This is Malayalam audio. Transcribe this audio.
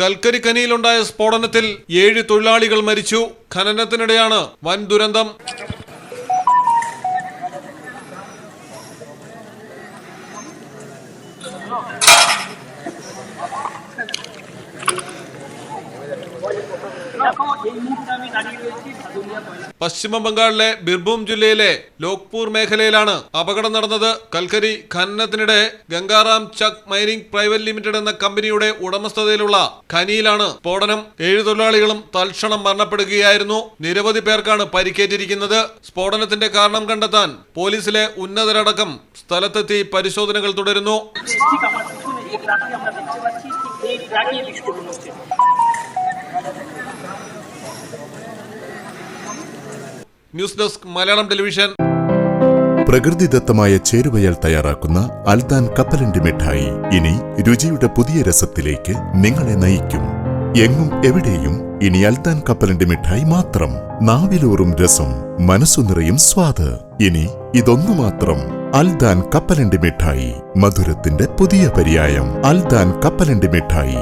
കൽക്കരി ഖനിയിലുണ്ടായ സ്ഫോടനത്തിൽ 7 തൊഴിലാളികൾ മരിച്ചു. ഖനനത്തിനിടെയാണ് വൻ ദുരന്തം. പശ്ചിമ ബംഗാളിലെ ബിർഭൂം ജില്ലയിലെ ലോക്പൂർ മേഖലയിലാണ് അപകടം നടന്നത്. കൽക്കരി ഖനനത്തിനിടെ ഗംഗാറാം ചക് മൈനിംഗ് പ്രൈവറ്റ് ലിമിറ്റഡ് എന്ന കമ്പനിയുടെ ഉടമസ്ഥതയിലുള്ള ഖനിയിലാണ് സ്ഫോടനം. 7 തൊഴിലാളികളും തൽക്ഷണം മരണപ്പെടുകയായിരുന്നു. നിരവധി പേർക്കാണ് പരിക്കേറ്റിരിക്കുന്നത്. സ്ഫോടനത്തിന്റെ കാരണം കണ്ടെത്താൻ പോലീസിലെ ഉന്നതരടക്കം സ്ഥലത്തെത്തി പരിശോധനകൾ തുടരുന്നു. News desk Malayalam television. പ്രകൃതിദത്തമായ ചേരുവയാൽ തയ്യാറാക്കുന്ന അൽദാൻ കപ്പലണ്ടി മിഠായി ഇനി രുചിയുടെ പുതിയ രസത്തിലേക്ക് നിങ്ങളെ നയിക്കും. എങ്ങും എവിടെയും ഇനി അൽദാൻ കപ്പലണ്ടി മിഠായി മാത്രം. നാവിലൂറും രസം, മനസ്സു നിറയും സ്വാദ്. ഇനി ഇതൊന്നു മാത്രം. അൽദാൻ കപ്പലണ്ടി മിഠായി, മധുരത്തിന്റെ പുതിയ പര്യായം. അൽദാൻ കപ്പലണ്ടി മിഠായി.